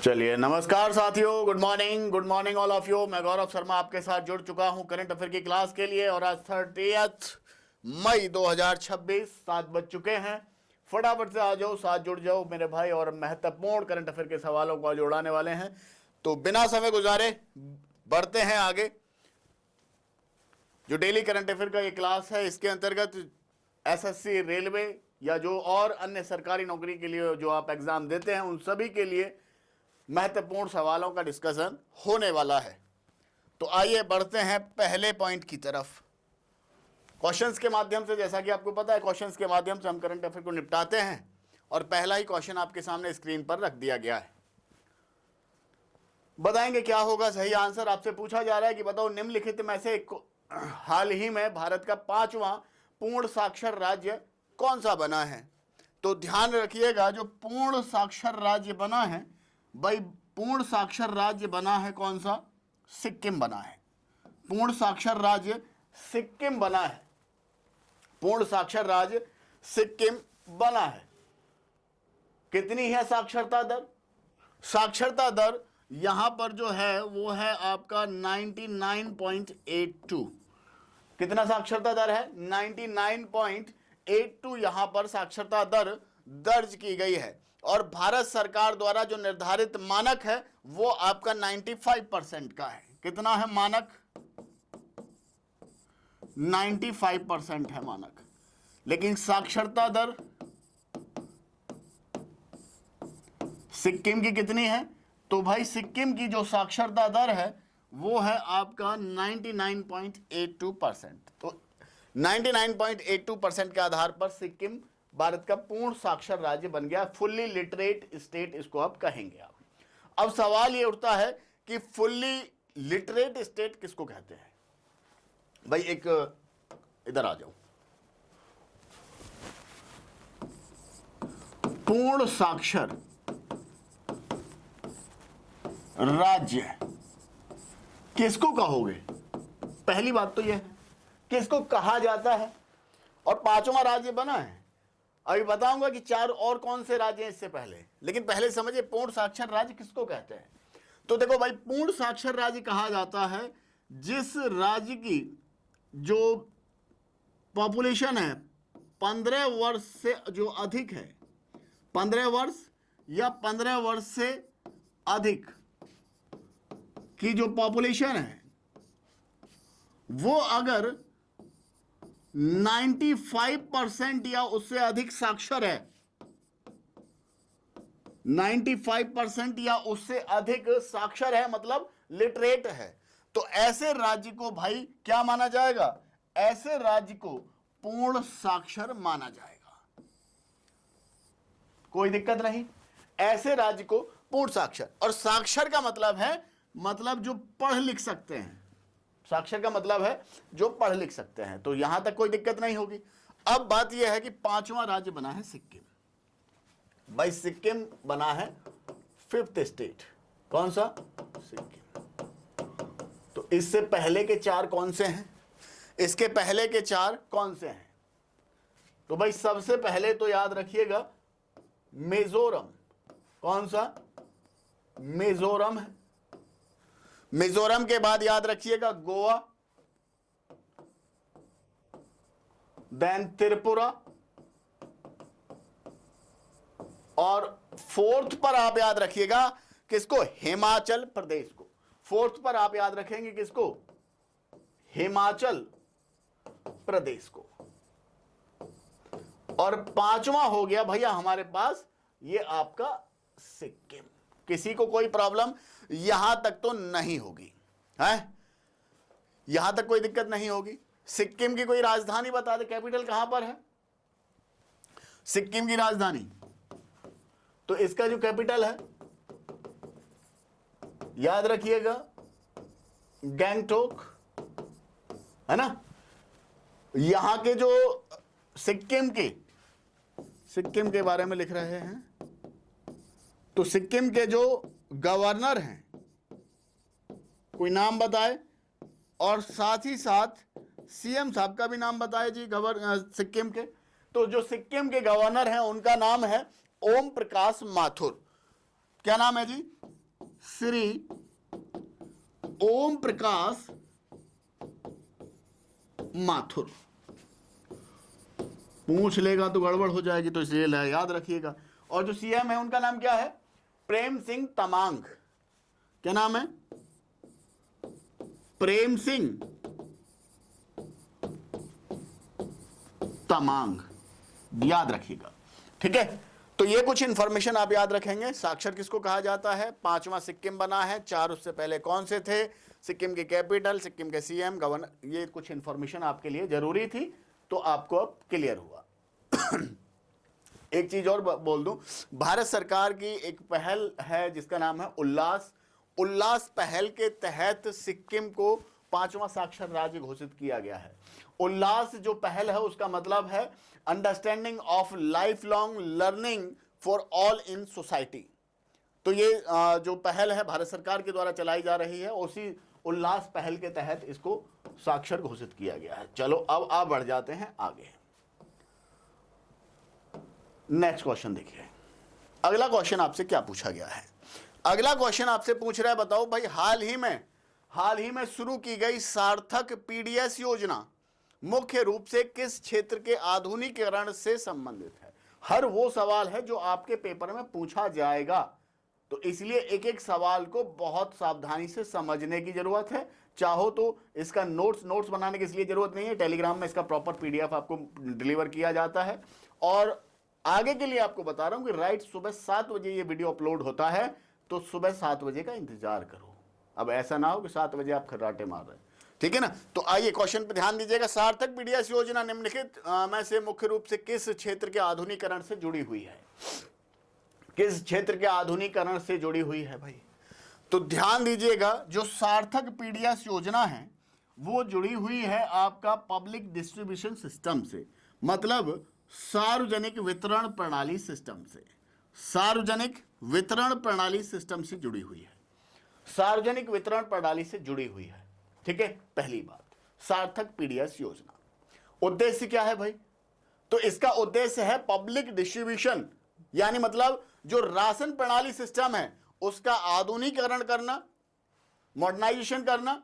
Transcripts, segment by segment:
चलिए, नमस्कार साथियों, good morning all of you. मैं गौरव शर्मा आपके साथ जुड़ चुका हूं करंट अफेयर की क्लास के लिए। और आज 30 मई 2026 7 बज चुके हैं। फटाफट से आ जाओ, साथ जुड़ जाओ मेरे भाई, और महत्वपूर्ण करंट अफेयर के सवालों को आज उड़ाने वाले हैं। तो बिना समय गुजारे बढ़ते हैं आगे। जो डेली करंट अफेयर का ये क्लास है, इसके अंतर्गत एसएससी, रेलवे या जो और अन्य सरकारी नौकरी के लिए जो आप एग्जाम देते हैं, उन सभी के लिए महत्वपूर्ण सवालों का डिस्कशन होने वाला है। तो आइए बढ़ते हैं पहले पॉइंट की तरफ। क्वेश्चंस के माध्यम से, जैसा कि आपको पता है, क्वेश्चंस के माध्यम से हम करंट अफेयर को निपटाते हैं। और पहला ही क्वेश्चन आपके सामने स्क्रीन पर रख दिया गया है। बताएंगे क्या होगा सही आंसर। आपसे पूछा जा रहा है कि बताओ निम्नलिखित में से हाल ही में भारत का 5वां पूर्ण साक्षर राज्य कौन सा बना है। तो ध्यान रखिएगा, जो पूर्ण साक्षर राज्य बना है भाई, पूर्ण साक्षर राज्य बना है कौन सा? सिक्किम बना है। पूर्ण साक्षर राज्य सिक्किम बना है। पूर्ण साक्षर राज्य सिक्किम बना है। कितनी है साक्षरता दर? साक्षरता दर यहां पर जो है वो है आपका 99.82। कितना साक्षरता दर है? 99.82 यहां पर साक्षरता दर दर्ज की गई है। और भारत सरकार द्वारा जो निर्धारित मानक है वो आपका 95% का है। कितना है मानक? 95% है मानक। लेकिन साक्षरता दर सिक्किम की कितनी है? तो भाई सिक्किम की जो साक्षरता दर है वो है आपका 99.82%। तो 99.82% के आधार पर सिक्किम भारत का पूर्ण साक्षर राज्य बन गया। फुल्ली लिटरेट स्टेट इसको आप कहेंगे आप। अब सवाल ये उठता है कि फुल्ली लिटरेट स्टेट किसको कहते हैं? भाई एक इधर आ जाओ। पूर्ण साक्षर राज्य किसको कहोगे? पहली बात तो यह है किसको कहा जाता है। और 5वां राज्य बना है। अभी बताऊंगा कि 4 और कौन से राज्य हैं इससे पहले, लेकिन पहले समझिए पूर्ण साक्षर राज्य किसको कहते हैं। तो देखो भाई, पूर्ण साक्षर राज्य कहा जाता है जिस राज्य की जो पॉपुलेशन है 15 वर्ष से जो अधिक है, 15 वर्ष या 15 वर्ष से अधिक की जो पॉपुलेशन है वो अगर 95% या उससे अधिक साक्षर है, 95% या उससे अधिक साक्षर है, मतलब लिटरेट है, तो ऐसे राज्य को भाई क्या माना जाएगा? ऐसे राज्य को पूर्ण साक्षर माना जाएगा। कोई दिक्कत नहीं, ऐसे राज्य को पूर्ण साक्षर। और साक्षर का मतलब है जो पढ़ लिख सकते हैं। साक्षर का मतलब है जो पढ़ लिख सकते हैं। तो यहां तक कोई दिक्कत नहीं होगी। अब बात यह है कि 5वां राज्य बना है सिक्किम। भाई सिक्किम बना है 5th स्टेट। कौन सा? सिक्किम। तो इससे पहले के 4 कौन से हैं? इसके पहले के 4 कौन से हैं? तो भाई सबसे पहले तो याद रखिएगा मिजोरम। कौन सा? मिजोरम है। मिजोरम के बाद याद रखिएगा गोवा, देन त्रिपुरा, और 4th पर आप याद रखिएगा किसको? हिमाचल प्रदेश को। 4th पर आप याद रखेंगे किसको? हिमाचल प्रदेश को। और 5वां हो गया भैया हमारे पास ये आपका सिक्किम। किसी को कोई प्रॉब्लम यहां तक तो नहीं होगी है? यहां तक कोई दिक्कत नहीं होगी। सिक्किम की कोई राजधानी बता दे, कैपिटल कहां पर है सिक्किम की राजधानी? तो इसका जो कैपिटल है याद रखिएगा गैंगटोक, है ना। यहां के जो सिक्किम के बारे में लिख रहे हैं, तो सिक्किम के जो गवर्नर हैं कोई नाम बताए, और साथ ही साथ सीएम साहब का भी नाम बताए जी सिक्किम के। तो जो सिक्किम के गवर्नर हैं उनका नाम है ओम प्रकाश माथुर। क्या नाम है जी? श्री ओम प्रकाश माथुर। पूछ लेगा तो गड़बड़ हो जाएगी, तो इसलिए याद रखिएगा। और जो सीएम है उनका नाम क्या है? प्रेम सिंह तमांग। क्या नाम है? प्रेम सिंह तमांग, याद रखिएगा। ठीक है, तो ये कुछ इंफॉर्मेशन आप याद रखेंगे। साक्षर किसको कहा जाता है? 5वां सिक्किम बना है, 4 उससे पहले कौन से थे? सिक्किम की कैपिटल, सिक्किम के सीएम, गवर्नर, ये कुछ इंफॉर्मेशन आपके लिए जरूरी थी, तो आपको अब क्लियर हुआ। एक चीज और बोल दूं, भारत सरकार की एक पहल है जिसका नाम है उल्लास। उल्लास पहल के तहत सिक्किम को 5वां साक्षर राज्य घोषित किया गया है। उल्लास जो पहल है उसका मतलब है understanding of life long learning for all in society. तो ये जो पहल है भारत सरकार के द्वारा चलाई जा रही है, उसी उल्लास पहल के तहत इसको साक्षर घोषित किया गया है। चलो अब आप बढ़ जाते हैं आगे। नेक्स्ट क्वेश्चन देखिए। अगला क्वेश्चन आपसे क्या पूछा गया है? अगला क्वेश्चन आपसे पूछ रहा है, बताओ भाई, हाल ही में शुरू की गई सार्थक पीडीएस योजना मुख्य रूप से किस क्षेत्र के आधुनिकीकरण से संबंधित है? हर वो सवाल है जो आपके पेपर में पूछा जाएगा, तो इसलिए एक एक सवाल को बहुत सावधानी से समझने की जरूरत है। चाहो तो इसका नोट्स बनाने की इसलिए जरूरत नहीं है, टेलीग्राम में इसका प्रॉपर पीडीएफ आपको डिलीवर किया जाता है। और आगे के लिए आपको बता रहा हूं कि राइट सुबह 7 बजे ये वीडियो अपलोड होता है, तो सुबह 7 बजे का इंतजार करो। अब ऐसा ना हो कि 7 बजे आप खर्राटे मार रहे हैं, ठीक है ना? तो आइए क्वेश्चन पे ध्यान दीजिएगा। सार्थक पीडीएस योजना निम्नलिखित में से मुख्य रूप से किस क्षेत्र के आधुनिकीकरण से जुड़ी हुई है? किस क्षेत्र के आधुनिकीकरण से जुड़ी हुई है भाई? तो ध्यान दीजिएगा, जो सार्थक पीडीएस योजना है वो जुड़ी हुई है आपका पब्लिक डिस्ट्रीब्यूशन सिस्टम से, मतलब सार्वजनिक वितरण प्रणाली सिस्टम से। सार्वजनिक वितरण प्रणाली सिस्टम से जुड़ी हुई है, सार्वजनिक वितरण प्रणाली से जुड़ी हुई है। ठीक है, पहली बात, सार्थक पीडीएस योजना उद्देश्य क्या है भाई? तो इसका उद्देश्य है पब्लिक डिस्ट्रीब्यूशन, यानी मतलब जो राशन प्रणाली सिस्टम है उसका आधुनिकीकरण करना, मॉडर्नाइजेशन करना,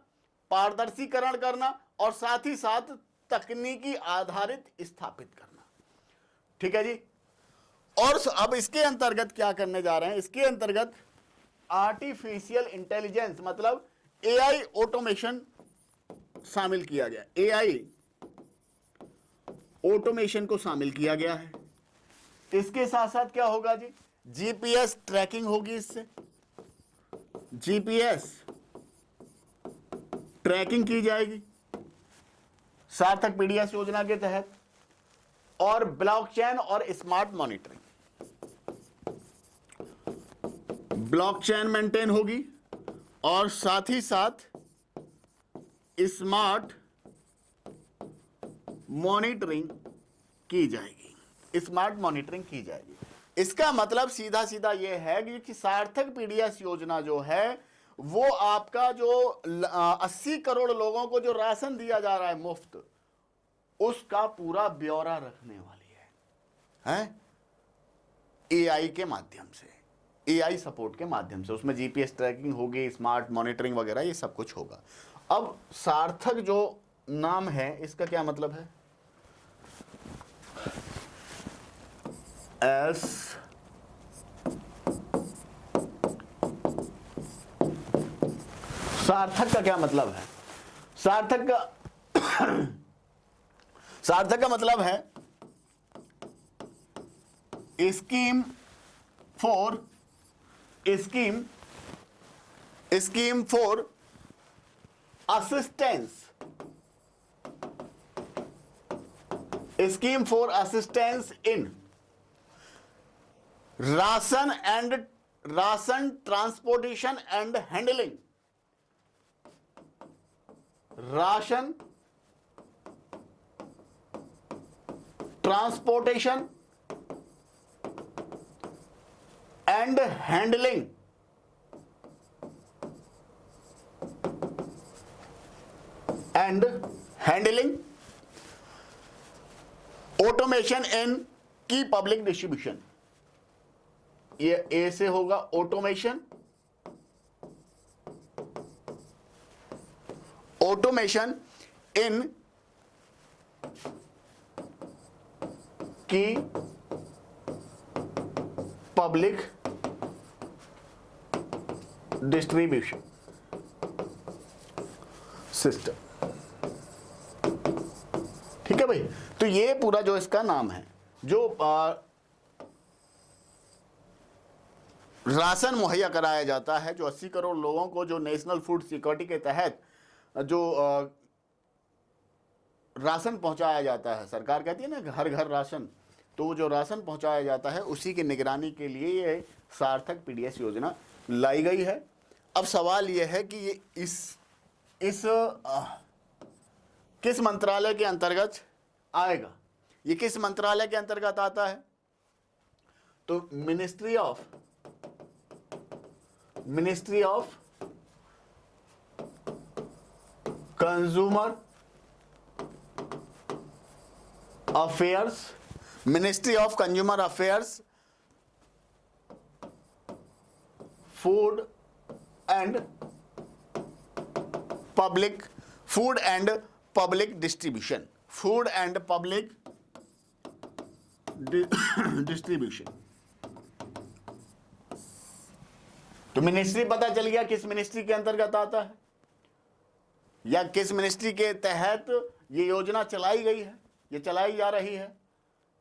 पारदर्शीकरण करना और साथ ही साथ तकनीकी आधारित स्थापित करना। ठीक है जी। और अब इसके अंतर्गत क्या करने जा रहे हैं? इसके अंतर्गत आर्टिफिशियल इंटेलिजेंस मतलब एआई ऑटोमेशन शामिल किया गया। एआई ऑटोमेशन को शामिल किया गया है। इसके साथ साथ क्या होगा जी? जीपीएस ट्रैकिंग होगी। इससे जीपीएस ट्रैकिंग की जाएगी सार्थक पीडीएस योजना के तहत, और ब्लॉकचेन और स्मार्ट मॉनिटरिंग, ब्लॉकचेन मेंटेन होगी और साथ ही साथ स्मार्ट मॉनिटरिंग की जाएगी। स्मार्ट मॉनिटरिंग की जाएगी। इसका मतलब सीधा सीधा यह है कि सार्थक पीडीएस योजना जो है वो आपका जो 80 करोड़ लोगों को जो राशन दिया जा रहा है मुफ्त, उसका पूरा ब्यौरा रखने वाली है एआई के माध्यम से, एआई सपोर्ट के माध्यम से। उसमें जीपीएस ट्रैकिंग होगी, स्मार्ट मॉनिटरिंग वगैरह, ये सब कुछ होगा। अब सार्थक जो नाम है इसका क्या मतलब है? एस सार्थक का क्या मतलब है? सार्थक का मतलब है scheme for assistance in ration transportation and handling. Ration transportation and handling. Automation in की पब्लिक डिस्ट्रीब्यूशन। ये ए से होगा ऑटोमेशन ऑटोमेशन इन की पब्लिक डिस्ट्रीब्यूशन सिस्टम। ठीक है भाई, तो ये पूरा जो इसका नाम है, जो राशन मुहैया कराया जाता है, जो 80 करोड़ लोगों को जो नेशनल फूड सिक्योरिटी के तहत जो राशन पहुंचाया जाता है, सरकार कहती है ना घर घर राशन, तो वो जो राशन पहुंचाया जाता है उसी की निगरानी के लिए ये सार्थक पीडीएस योजना लाई गई है। अब सवाल ये है कि ये इस किस मंत्रालय के अंतर्गत आएगा, ये किस मंत्रालय के अंतर्गत आता है? तो ministry of consumer affairs, ministry of consumer affairs, food and public distribution, food and public distribution. तो मिनिस्ट्री पता चल गया किस मिनिस्ट्री के अंतर्गत आता है, या किस मिनिस्ट्री के तहत ये योजना चलाई गई है, ये चलाई जा रही है।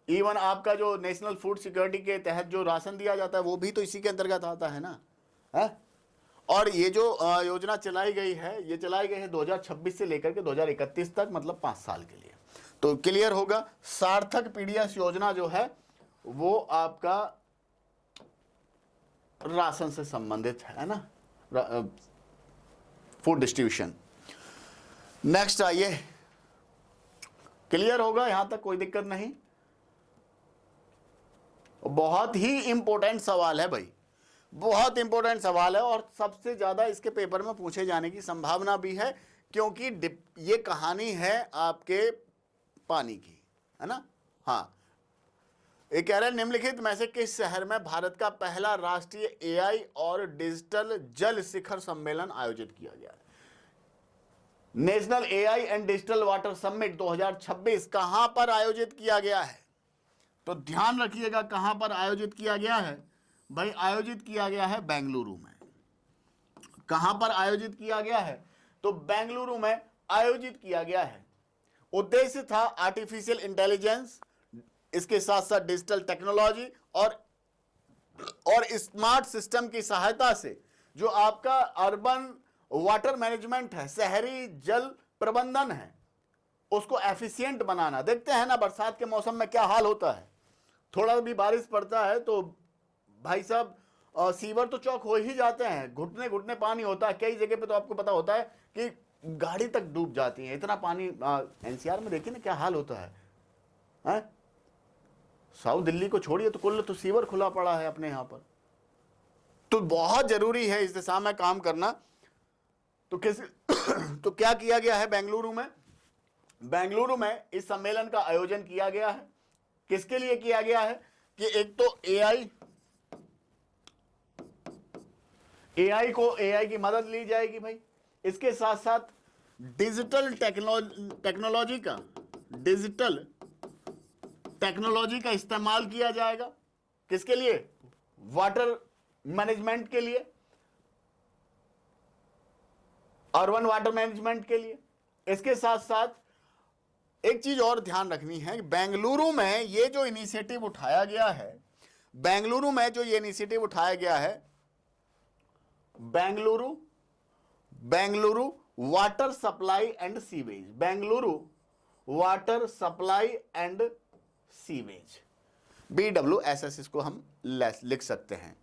इवन आपका जो नेशनल फूड सिक्योरिटी के तहत जो राशन दिया जाता है वो भी तो इसी के अंतर्गत आता है ना, है? और ये जो योजना चलाई गई है, ये चलाई गई है 2026 से लेकर के 2031 तक, मतलब 5 साल के लिए। तो क्लियर होगा, सार्थक पीडीएस योजना जो है वो आपका राशन से संबंधित है ना, फूड डिस्ट्रीब्यूशन। नेक्स्ट आइए, क्लियर होगा, यहां तक कोई दिक्कत नहीं। बहुत ही इंपॉर्टेंट सवाल है भाई, बहुत इंपॉर्टेंट सवाल है, और सबसे ज्यादा इसके पेपर में पूछे जाने की संभावना भी है, क्योंकि ये कहानी है आपके पानी की, है ना। हाँ, ये कह रहे हैं निम्नलिखित में से किस शहर में भारत का पहला राष्ट्रीय एआई और डिजिटल जल शिखर सम्मेलन आयोजित किया गया है? National AI and digital water summit 2026 कहां पर आयोजित किया गया है? तो ध्यान रखिएगा कहां पर आयोजित किया गया है भाई, आयोजित किया गया है बेंगलुरु में। कहां पर आयोजित किया गया है? तो बेंगलुरु में आयोजित किया गया है। उद्देश्य था आर्टिफिशियल इंटेलिजेंस, इसके साथ साथ डिजिटल टेक्नोलॉजी और स्मार्ट सिस्टम की सहायता से जो आपका अर्बन वाटर मैनेजमेंट है, शहरी जल प्रबंधन है, उसको एफिशिएंट बनाना। देखते हैं ना बरसात के मौसम में क्या हाल होता है, थोड़ा भी बारिश पड़ता है तो भाई साहब सीवर तो चौक हो ही जाते हैं, घुटने घुटने पानी होता है। कई जगह पे तो आपको पता होता है कि गाड़ी तक डूब जाती है, इतना पानी। एनसीआर में देखिए ना क्या हाल होता है? साउथ दिल्ली को छोड़िए तो कुल तो सीवर खुला पड़ा है अपने यहां पर। तो बहुत जरूरी है इस दिशा में काम करना। तो तो क्या किया गया है बेंगलुरु में? बेंगलुरु में इस सम्मेलन का आयोजन किया गया है। किसके लिए किया गया है कि एक तो एआई की मदद ली जाएगी भाई, इसके साथ साथ डिजिटल टेक्नोलॉजी का इस्तेमाल किया जाएगा। किसके लिए? वाटर मैनेजमेंट के लिए, अर्बन वाटर मैनेजमेंट के लिए। इसके साथ साथ एक चीज और ध्यान रखनी है, बेंगलुरु में ये जो इनिशिएटिव उठाया गया है, बेंगलुरु में जो ये इनिशिएटिव उठाया गया है, Bengaluru water supply and sewage, Bengaluru water supply and sewage, BWSS इसको हम लिख सकते हैं,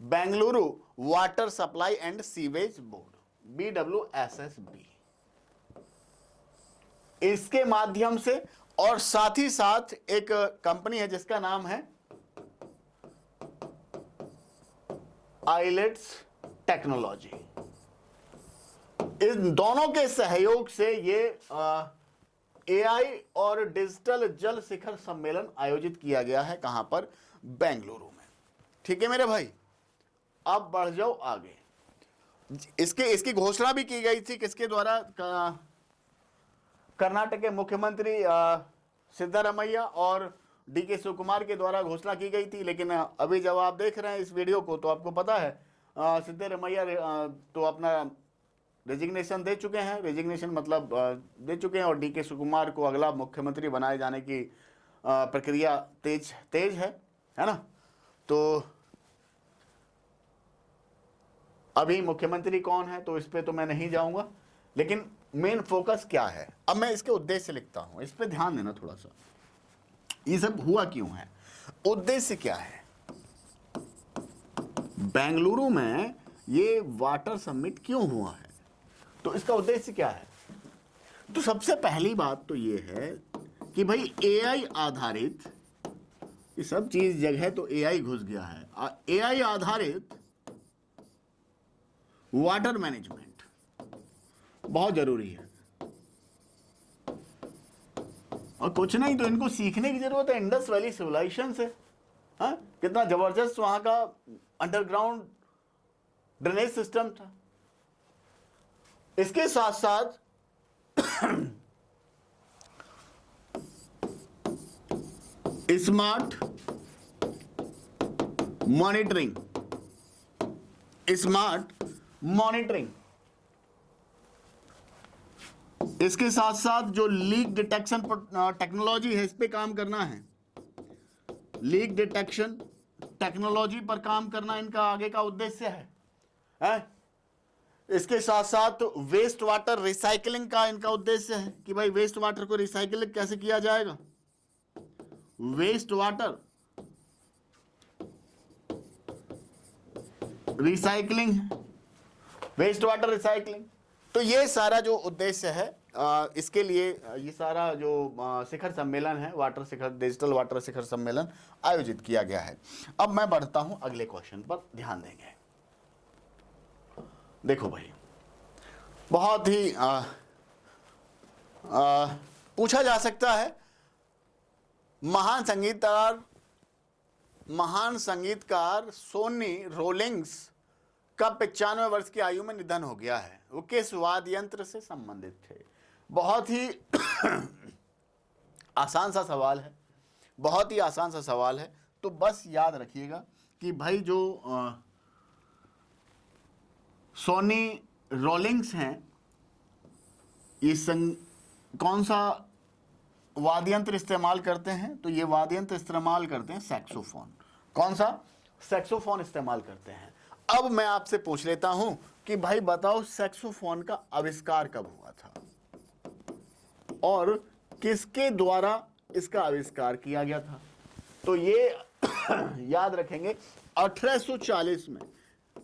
Bengaluru water supply and sewage board, BWSSB। इसके माध्यम से, और साथ ही साथ एक कंपनी है जिसका नाम है आइलेट्स टेक्नोलॉजी, इन दोनों के सहयोग से ये एआई और डिजिटल जल शिखर सम्मेलन आयोजित किया गया है। कहां पर? बेंगलुरु में। ठीक है मेरे भाई, अब बढ़ जाओ आगे। इसकी घोषणा भी की गई थी किसके द्वारा? कर्नाटक के मुख्यमंत्री सिद्धरामैया और डीके शिवकुमार के द्वारा घोषणा की गई थी, लेकिन अभी जब आप देख रहे हैं इस वीडियो को तो आपको पता है सिद्धरामैया तो अपना रेजिग्नेशन दे चुके हैं, रेजिग्नेशन मतलब दे चुके हैं, और डीके शिवकुमार को अगला मुख्यमंत्री बनाए जाने की प्रक्रिया तेज है ना। तो अभी मुख्यमंत्री कौन है तो इस पे तो मैं नहीं जाऊंगा, लेकिन मेन फोकस क्या है, अब मैं इसके उद्देश्य लिखता हूं, इस पे ध्यान देना थोड़ा सा। ये सब हुआ क्यों है, उद्देश्य क्या है। बेंगलुरु में ये वाटर समिट क्यों हुआ है, तो इसका उद्देश्य क्या है। तो सबसे पहली बात तो ये है कि भाई एआई आधारित ये सब चीज जगह तो एआई घुस गया है, एआई आधारित वाटर मैनेजमेंट बहुत जरूरी है, और कुछ नहीं तो इनको सीखने की जरूरत है इंडस वैली सिविलाइजेशन से। हाँ, कितना जबरदस्त वहां का अंडरग्राउंड ड्रेनेज सिस्टम था। इसके साथ साथ स्मार्ट मॉनिटरिंग, इसके साथ साथ जो लीक डिटेक्शन टेक्नोलॉजी है इस पे काम करना है, लीक डिटेक्शन टेक्नोलॉजी पर काम करना इनका आगे का उद्देश्य है? इसके साथ साथ वेस्ट वाटर रिसाइकलिंग का इनका उद्देश्य है कि भाई वेस्ट वाटर को रिसाइकल कैसे किया जाएगा, वेस्ट वाटर रिसाइकलिंग, तो ये सारा जो उद्देश्य है इसके लिए ये सारा जो शिखर सम्मेलन है, डिजिटल वाटर शिखर सम्मेलन आयोजित किया गया है। अब मैं बढ़ता हूं अगले क्वेश्चन पर, ध्यान देंगे। देखो भाई, बहुत ही पूछा जा सकता है, महान संगीतकार सोनी रोलिंग्स का 95 वर्ष की आयु में निधन हो गया है। वो किस वाद्य यंत्र से संबंधित थे। बहुत ही आसान सा सवाल है, बहुत ही आसान सा सवाल है। तो बस याद रखिएगा कि भाई जो सोनी रोलिंग्स हैं, ये कौन सा वाद्य यंत्र इस्तेमाल करते हैं, तो ये वाद्य यंत्र इस्तेमाल करते हैं सैक्सोफोन। कौन सा? सैक्सोफोन इस्तेमाल करते हैं। अब मैं आपसे पूछ लेता हूं कि भाई बताओ सैक्सोफोन का आविष्कार कब हुआ था और किसके द्वारा इसका आविष्कार किया गया था। तो ये याद रखेंगे 1840 में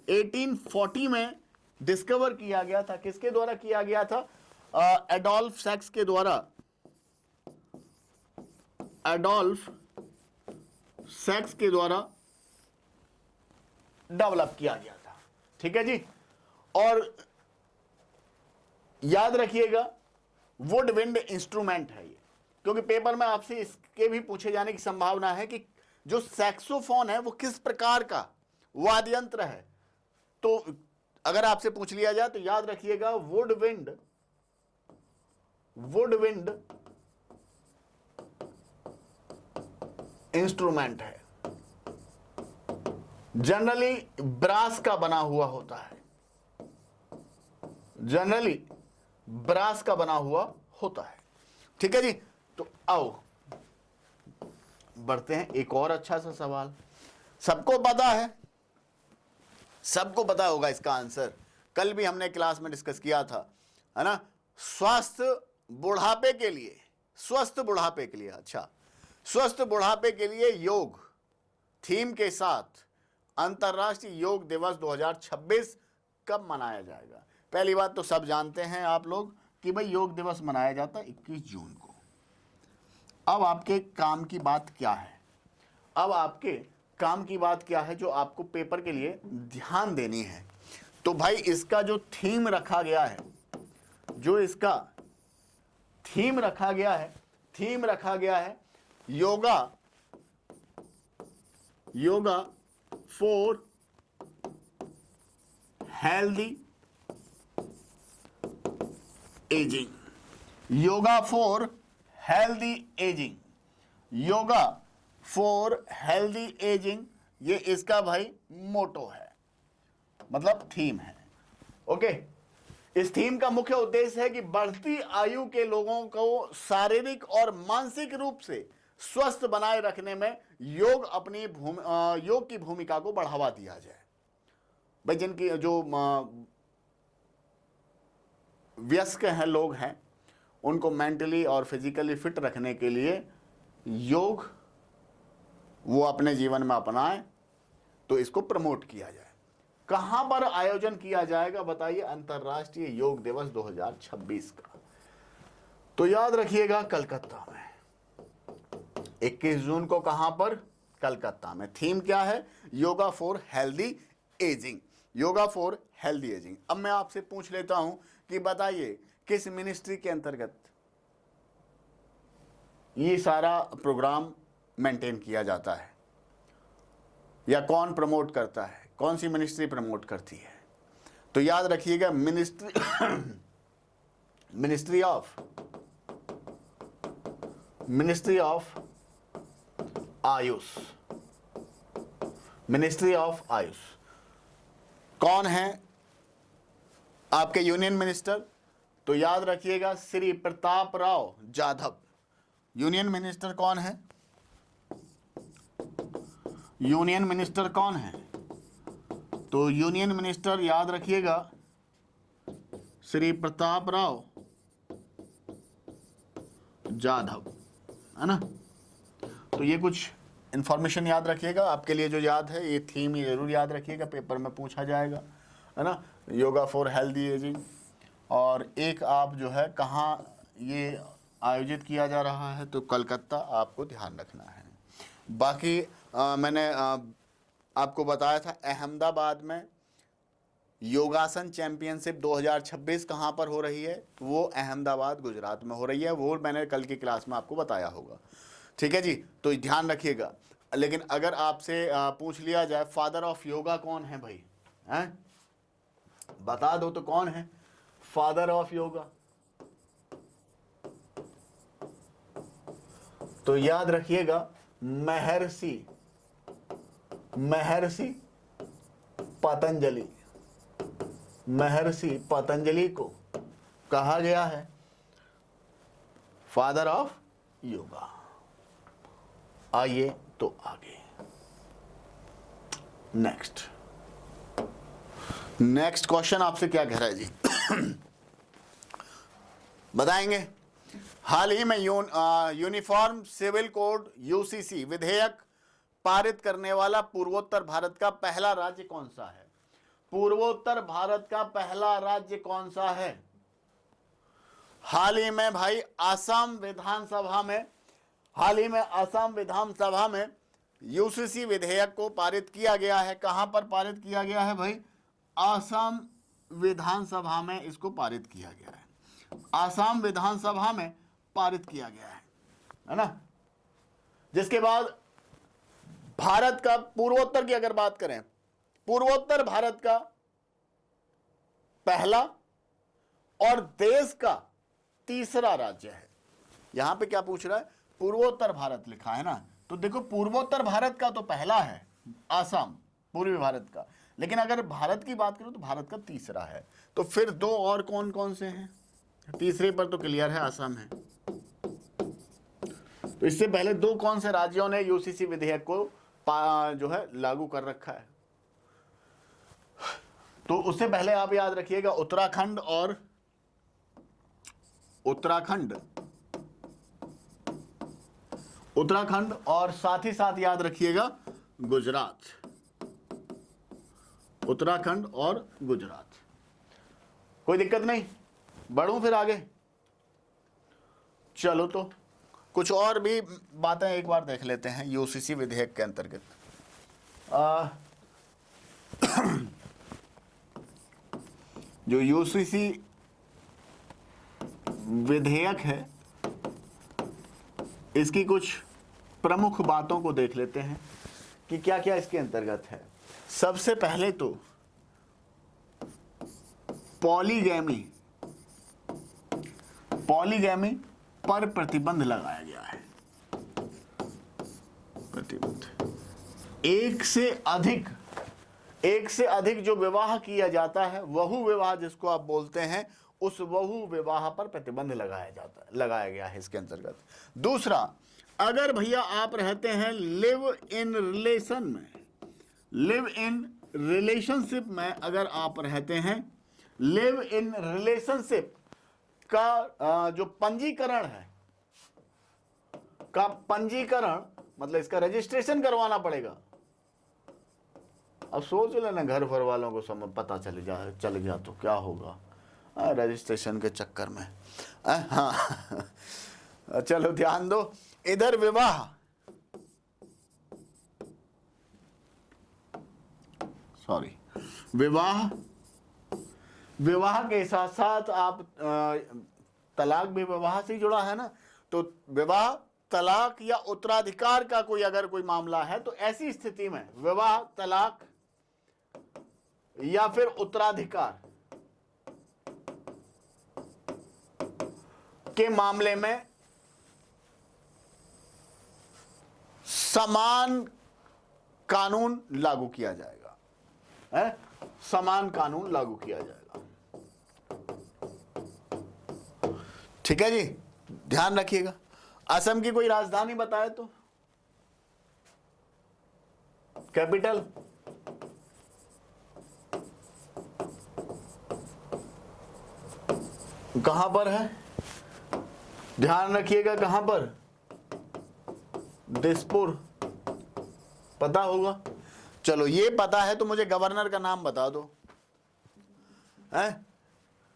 1840 में डिस्कवर किया गया था। किसके द्वारा किया गया था? एडोल्फ सैक्स के द्वारा, एडोल्फ सैक्स के द्वारा डेवलप किया गया था। ठीक है जी। और याद रखिएगा वुड विंड इंस्ट्रूमेंट है ये, क्योंकि पेपर में आपसे इसके भी पूछे जाने की संभावना है कि जो सैक्सोफोन है वो किस प्रकार का वाद्य यंत्र है। तो अगर आपसे पूछ लिया जाए तो याद रखिएगा वुड विंड इंस्ट्रूमेंट है। जनरली ब्रास का बना हुआ होता है, जनरली ब्रास का बना हुआ होता है। ठीक है जी। तो आओ बढ़ते हैं एक और अच्छा सा सवाल। सबको पता होगा इसका आंसर, कल भी हमने क्लास में डिस्कस किया था, है ना। स्वस्थ बुढ़ापे के लिए योग थीम के साथ अंतर्राष्ट्रीय योग दिवस 2026 कब मनाया जाएगा। पहली बात तो सब जानते हैं आप लोग कि भाई योग दिवस मनाया जाता है 21 जून को। अब आपके काम की बात क्या है, जो आपको पेपर के लिए ध्यान देनी है। तो भाई इसका जो थीम रखा गया है, yoga for healthy ageing. Yoga for healthy ageing, yoga for healthy ageing, ये इसका भाई मोटो है, मतलब थीम है। ओके, इस थीम का मुख्य उद्देश्य है कि बढ़ती आयु के लोगों को शारीरिक और मानसिक रूप से स्वस्थ बनाए रखने में योग की भूमिका को बढ़ावा दिया जाए। भाई जिनकी जो वयस्क हैं लोग हैं, उनको मेंटली और फिजिकली फिट रखने के लिए योग वो अपने जीवन में अपनाएं, तो इसको प्रमोट किया जाए। कहां पर आयोजन किया जाएगा बताइए? अंतर्राष्ट्रीय योग दिवस 2026 का। तो याद रखिएगा कलकत्ता में 21 जून को। कहां पर? कलकत्ता में। थीम क्या है? Yoga for healthy ageing, yoga for healthy ageing. अब मैं आपसे पूछ लेता हूं कि बताइए किस मिनिस्ट्री के अंतर्गत ये सारा प्रोग्राम मेंटेन किया जाता है, या कौन प्रमोट करता है? कौन सी मिनिस्ट्री प्रमोट करती है? तो याद रखिएगा ministry of Ayush, ministry of Ayush. कौन है आपके यूनियन मिनिस्टर? तो याद रखिएगा श्री प्रताप राव जाधव। यूनियन मिनिस्टर कौन है? यूनियन मिनिस्टर कौन है? तो यूनियन मिनिस्टर याद रखिएगा श्री प्रताप राव जाधव, है ना। तो ये कुछ इंफॉर्मेशन याद रखिएगा, आपके लिए जो याद है, ये थीम ये जरूर याद रखिएगा, पेपर में पूछा जाएगा, है ना। Yoga for healthy ageing. और एक आप जो है कहाँ ये आयोजित किया जा रहा है? तो कलकत्ता, आपको ध्यान रखना है। बाकी मैंने आपको बताया था अहमदाबाद में योगासन चैंपियनशिप 2026 कहाँ पर हो रही है? वो अहमदाबाद गुजरात में हो रही है। वो मैंने कल की क्लास में आपको बताया होगा, ठीक है जी। तो ध्यान रखिएगा। लेकिन अगर आपसे पूछ लिया जाए फादर ऑफ योगा कौन है भाई, हैं? बता दो तो कौन है फादर ऑफ योगा? तो याद रखिएगा महर्षि पतंजलि। महर्षि पतंजलि को कहा गया है फादर ऑफ योगा। आइए तो आगे नेक्स्ट क्वेश्चन आपसे क्या कह रहा है जी? बताएंगे। हाल ही में यूनिफॉर्म सिविल कोड यूसीसी विधेयक पारित करने वाला पूर्वोत्तर भारत का पहला राज्य कौन सा है? पूर्वोत्तर भारत का पहला राज्य कौन सा है? हाल ही में भाई आसाम विधानसभा में यूसीसी विधेयक को पारित किया गया है। कहां पर पारित किया गया है भाई? आसाम विधानसभा में इसको पारित किया गया है। आसाम विधानसभा में पारित किया गया है ना। जिसके बाद भारत का पूर्वोत्तर की अगर बात करें, पूर्वोत्तर भारत का पहला और देश का तीसरा राज्य है। यहां पे क्या पूछ रहा है? पूर्वोत्तर भारत लिखा है ना। तो देखो पूर्वोत्तर भारत का तो पहला है आसाम, पूर्वी भारत का, लेकिन अगर भारत की बात करो तो भारत का तीसरा है। तो फिर दो और कौन कौन से हैं? तीसरे पर तो क्लियर है आसाम है। तो इससे पहले दो कौन से राज्यों ने यूसीसी विधेयक को जो है लागू कर रखा है? तो उससे पहले आप याद रखिएगा उत्तराखंड और साथ ही साथ याद रखिएगा गुजरात। उत्तराखंड और गुजरात। कोई दिक्कत नहीं, बढ़ूं फिर आगे। चलो तो कुछ और भी बातें एक बार देख लेते हैं यूसीसी विधेयक के अंतर्गत। जो यूसीसी विधेयक है इसकी कुछ प्रमुख बातों को देख लेते हैं कि क्या क्या इसके अंतर्गत है। सबसे पहले तो पॉलीगैमी पर प्रतिबंध लगाया गया है। प्रतिबंध, एक से अधिक जो विवाह किया जाता है, वहु विवाह जिसको आप बोलते हैं, उस वहु विवाह पर प्रतिबंध लगाया गया है इसके अंतर्गत। दूसरा, अगर भैया आप रहते हैं लिव इन रिलेशन में, लिव इन रिलेशनशिप में अगर आप रहते हैं, लिव इन रिलेशनशिप का जो पंजीकरण है, का पंजीकरण मतलब इसका रजिस्ट्रेशन करवाना पड़ेगा। अब सोच लेना घर भर वालों को समझ पता चल गया तो क्या होगा रजिस्ट्रेशन के चक्कर में। हाँ चलो ध्यान दो, इधर विवाह, सॉरी विवाह के साथ साथ आप तलाक भी विवाह से ही जुड़ा है ना, तो विवाह, तलाक या उत्तराधिकार का कोई अगर कोई मामला है तो ऐसी स्थिति में विवाह, तलाक या फिर उत्तराधिकार के मामले में समान कानून लागू किया जाएगा, है? समान कानून लागू किया जाएगा। ठीक है जी, ध्यान रखिएगा। असम की कोई राजधानी बताए तो, कैपिटल, कहां पर है, ध्यान रखिएगा, कहां पर, दिसपुर, पता होगा। चलो ये पता है तो मुझे गवर्नर का नाम बता दो, है?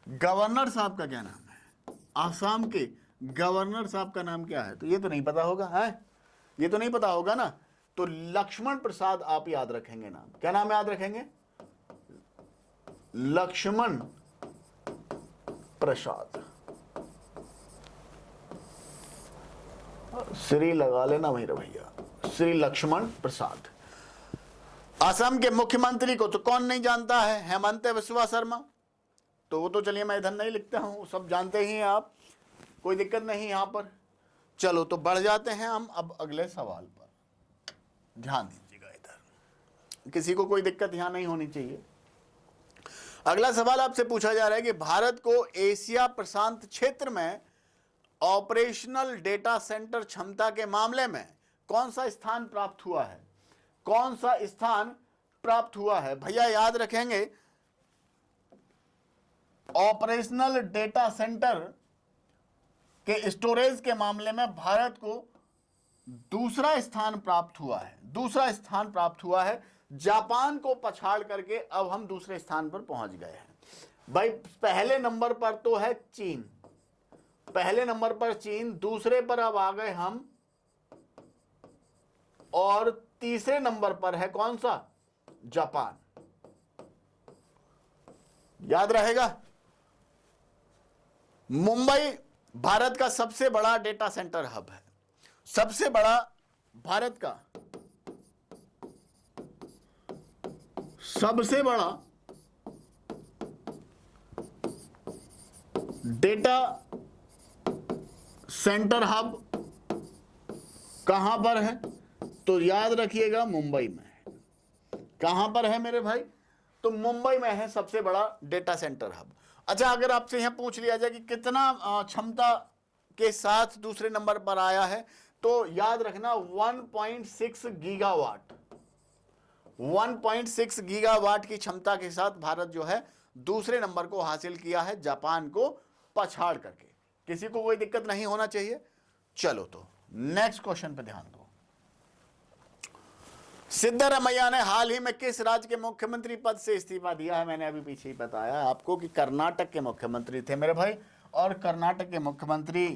गवर्नर साहब का क्या नाम है, आसाम के गवर्नर साहब का नाम क्या है, तो ये तो नहीं पता होगा, है? ये तो नहीं पता होगा ना। तो लक्ष्मण प्रसाद आप याद रखेंगे नाम, क्या नाम याद रखेंगे, लक्ष्मण प्रसाद। श्री लगा लेना मेरे भैया, श्री लक्ष्मण प्रसाद। असम के मुख्यमंत्री को तो कौन नहीं जानता है, हेमंत बिस्वा शर्मा। तो वो तो चलिए मैं इधर नहीं लिखता हूं, सब जानते ही हैं आप, कोई दिक्कत नहीं यहां पर। चलो तो बढ़ जाते हैं हम अब अगले सवाल पर, ध्यान दीजिएगा, इधर किसी को कोई दिक्कत यहां नहीं होनी चाहिए। अगला सवाल आपसे पूछा जा रहा है कि भारत को एशिया प्रशांत क्षेत्र में ऑपरेशनल डेटा सेंटर क्षमता के मामले में कौन सा स्थान प्राप्त हुआ है, कौन सा स्थान प्राप्त हुआ है। भैया याद रखेंगे, ऑपरेशनल डेटा सेंटर के स्टोरेज के मामले में भारत को दूसरा स्थान प्राप्त हुआ है, दूसरा स्थान प्राप्त हुआ है। जापान को पछाड़ करके अब हम दूसरे स्थान पर पहुंच गए हैं। भाई पहले नंबर पर तो है चीन, पहले नंबर पर चीन, दूसरे पर अब आ गए हम, और तीसरे नंबर पर है कौन सा, जापान। याद रहेगा, मुंबई भारत का सबसे बड़ा डेटा सेंटर हब है, सबसे बड़ा भारत का सबसे बड़ा डेटा सेंटर हब कहां पर है, तो याद रखिएगा मुंबई में है। कहां पर है मेरे भाई, तो मुंबई में है सबसे बड़ा डेटा सेंटर हब। अच्छा, अगर आपसे यहां पूछ लिया जाए कि कितना क्षमता के साथ दूसरे नंबर पर आया है, तो याद रखना 1.6 गीगावाट, 1.6 गीगावाट की क्षमता के साथ भारत जो है दूसरे नंबर को हासिल किया है, जापान को पछाड़ करके। किसी को कोई दिक्कत नहीं होना चाहिए। चलो तो नेक्स्ट क्वेश्चन पे ध्यान दो। सिद्धरामैया ने हाल ही में किस राज्य के मुख्यमंत्री पद से इस्तीफा दिया है। मैंने अभी पीछे ही बताया आपको कि कर्नाटक के मुख्यमंत्री थे मेरे भाई, और कर्नाटक के मुख्यमंत्री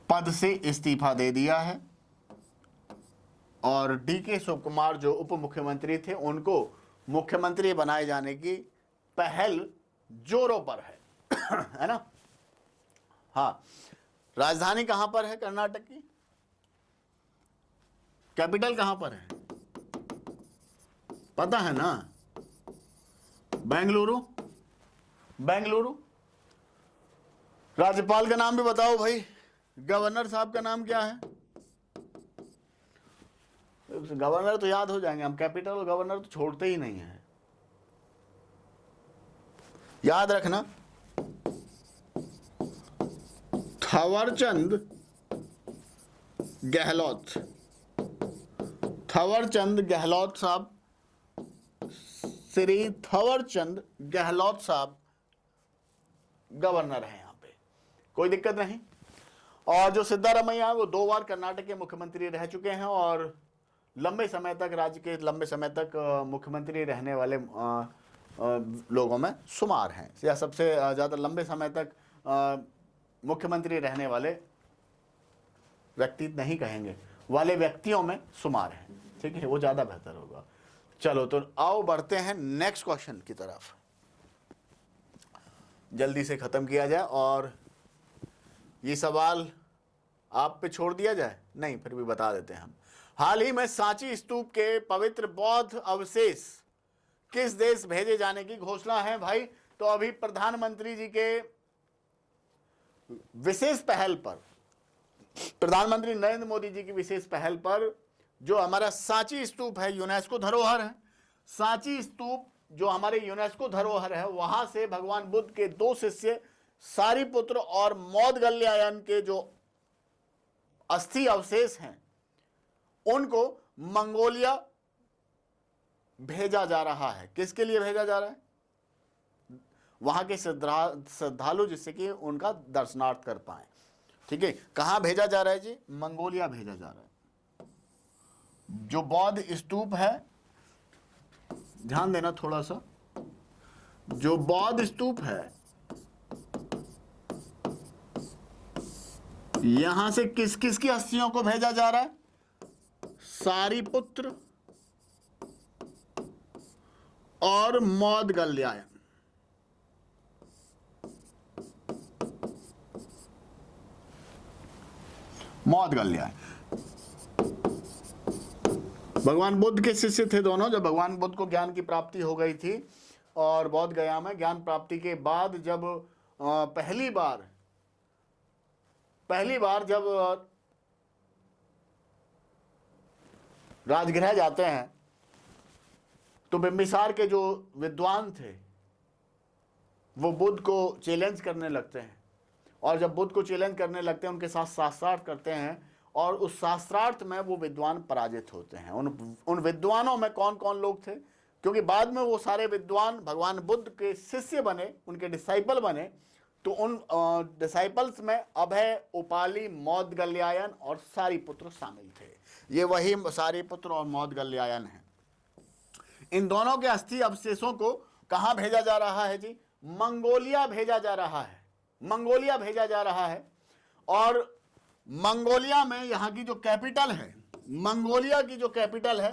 पद से इस्तीफा दे दिया है, और डीके शिव कुमार जो उप मुख्यमंत्री थे उनको मुख्यमंत्री बनाए जाने की पहल जोरों पर है ना। हाँ, राजधानी कहां पर है कर्नाटक की, कैपिटल कहां पर है, पता है ना, बेंगलुरु, बेंगलुरु। राज्यपाल का नाम भी बताओ भाई। गवर्नर साहब का नाम क्या है? गवर्नर तो याद हो जाएंगे हम, कैपिटल गवर्नर तो छोड़ते ही नहीं है, याद रखना। थवरचंद गहलोत, थवरचंद गहलोत साहब, श्री थवरचंद गहलोत साहब गवर्नर है यहाँ पे, कोई दिक्कत नहीं। और जो सिद्धारमैया वो 2 बार कर्नाटक के मुख्यमंत्री रह चुके हैं और लंबे समय तक राज्य के लंबे समय तक मुख्यमंत्री रहने वाले लोगों में शुमार हैं, या सबसे ज़्यादा लंबे समय तक मुख्यमंत्री रहने वाले व्यक्ति नहीं कहेंगे, वाले व्यक्तियों में शुमार हैं, ठीक है, वो ज़्यादा बेहतर होगा। चलो तो आओ बढ़ते हैं नेक्स्ट क्वेश्चन की तरफ, जल्दी से ख़त्म किया जाए और ये सवाल आप पे छोड़ दिया जाए, नहीं फिर भी बता देते हैं हम। हाल ही में सांची स्तूप के पवित्र बौद्ध अवशेष किस देश भेजे जाने की घोषणा है भाई? तो अभी प्रधानमंत्री जी के विशेष पहल पर, प्रधानमंत्री नरेंद्र मोदी जी की विशेष पहल पर जो हमारा सांची स्तूप है, यूनेस्को धरोहर है, सांची स्तूप जो हमारे यूनेस्को धरोहर है, वहां से भगवान बुद्ध के 2 शिष्य सारिपुत्र और मौदगल्यायन के जो अस्थि अवशेष हैं उनको मंगोलिया भेजा जा रहा है। किसके लिए भेजा जा रहा है? वहां के श्रद्धालु, जिससे कि उनका दर्शनार्थ कर पाए, ठीक है। कहां भेजा जा रहा है जी? मंगोलिया भेजा जा रहा है। जो बौद्ध स्तूप है, ध्यान देना थोड़ा सा, जो बौद्ध स्तूप है यहां से किस किस की अस्थियों को भेजा जा रहा है? सारिपुत्र और मौदगल्यायन। मौदगल्यायन भगवान बुद्ध के शिष्य थे दोनों। जब भगवान बुद्ध को ज्ञान की प्राप्ति हो गई थी और बौद्ध गया में ज्ञान प्राप्ति के बाद जब पहली बार जब राजगृह जाते हैं तो बिंबिसार के जो विद्वान थे वो बुद्ध को चैलेंज करने लगते हैं, और जब बुद्ध को चैलेंज करने लगते हैं उनके साथ शास्त्रार्थ करते हैं, और उस शास्त्रार्थ में वो विद्वान पराजित होते हैं। उन विद्वानों में कौन कौन लोग थे? क्योंकि बाद में वो सारे विद्वान भगवान बुद्ध के शिष्य बने, उनके डिसाइपल बने, तो उन डिसाइपल्स में अभय, उपाली, मौदगल्यायन और सारिपुत्र शामिल थे। ये वही सारिपुत्र और मौदगल्यायन हैं। इन दोनों के अस्थि अवशेषों को कहां भेजा जा रहा है जी? मंगोलिया भेजा जा रहा है। मंगोलिया भेजा जा रहा है। और मंगोलिया में यहां की जो कैपिटल है, मंगोलिया की जो कैपिटल है,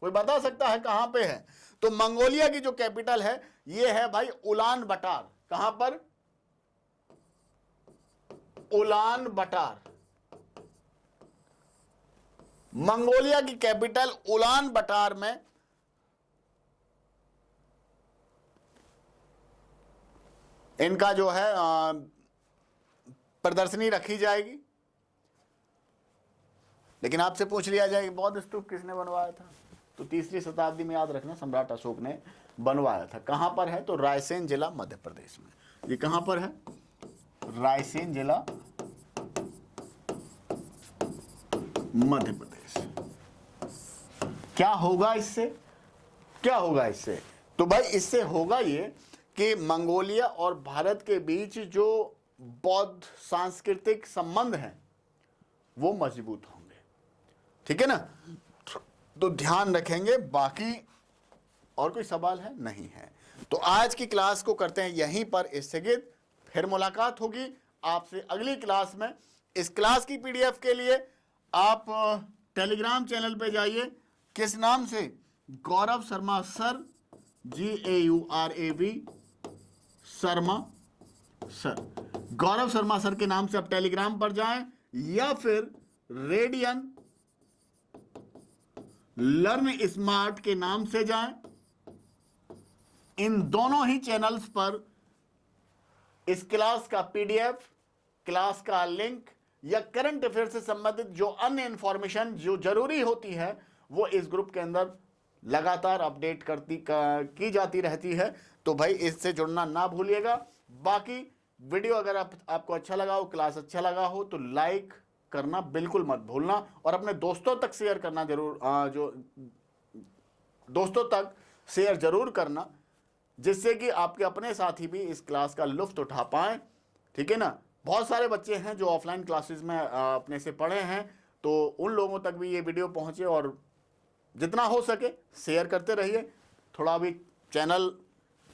कोई बता सकता है कहां पे है? तो मंगोलिया की जो कैपिटल है ये है भाई उलान बटार। कहां पर? उलान बटार। मंगोलिया की कैपिटल उलान बटार में इनका जो है प्रदर्शनी रखी जाएगी। लेकिन आपसे पूछ लिया जाए कि बौद्ध स्तूप किसने बनवाया था? तो 3री शताब्दी में, याद रखना, सम्राट अशोक ने बनवाया था। कहां पर है? तो रायसेन जिला, मध्य प्रदेश में। ये कहां पर है? रायसेन जिला, मध्य प्रदेश। क्या होगा इससे? क्या होगा इससे? तो भाई इससे होगा ये कि मंगोलिया और भारत के बीच जो बौद्ध सांस्कृतिक संबंध हैं वो मजबूत होंगे, ठीक है ना? तो ध्यान रखेंगे। बाकी और कोई सवाल है? नहीं है। तो आज की क्लास को करते हैं यहीं पर स्थगित। फिर मुलाकात होगी आपसे अगली क्लास में। इस क्लास की पीडीएफ के लिए आप टेलीग्राम चैनल पे जाइए। किस नाम से? Gaurav Sharma sir, GAURAV Sharma sir. Gaurav Sharma sir के नाम से आप टेलीग्राम पर जाएं, या फिर रेडियन लर्न स्मार्ट के नाम से जाएं। इन दोनों ही चैनल्स पर इस क्लास का पीडीएफ, क्लास का लिंक या करंट अफेयर से संबंधित जो अन्य इंफॉर्मेशन जो जरूरी होती है वो इस ग्रुप के अंदर लगातार अपडेट की जाती रहती है। तो भाई इससे जुड़ना ना भूलिएगा। बाकी वीडियो अगर आपको अच्छा लगा हो, क्लास अच्छा लगा हो, तो लाइक करना बिल्कुल मत भूलना और अपने दोस्तों तक शेयर करना जरूर, जो दोस्तों तक शेयर जरूर करना, जिससे कि आपके अपने साथी भी इस क्लास का लुत्फ उठा पाएं। ठीक है ना। बहुत सारे बच्चे हैं जो ऑफलाइन क्लासेस में अपने से पढ़े हैं, तो उन लोगों तक भी ये वीडियो पहुंचे और जितना हो सके शेयर करते रहिए। थोड़ा भी चैनल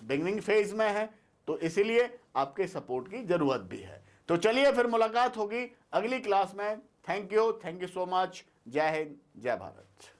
बिगनिंग फेज में है, तो इसीलिए आपके सपोर्ट की ज़रूरत भी है। तो चलिए फिर मुलाकात होगी अगली क्लास में। Thank you so much. जय हिंद, जय भारत।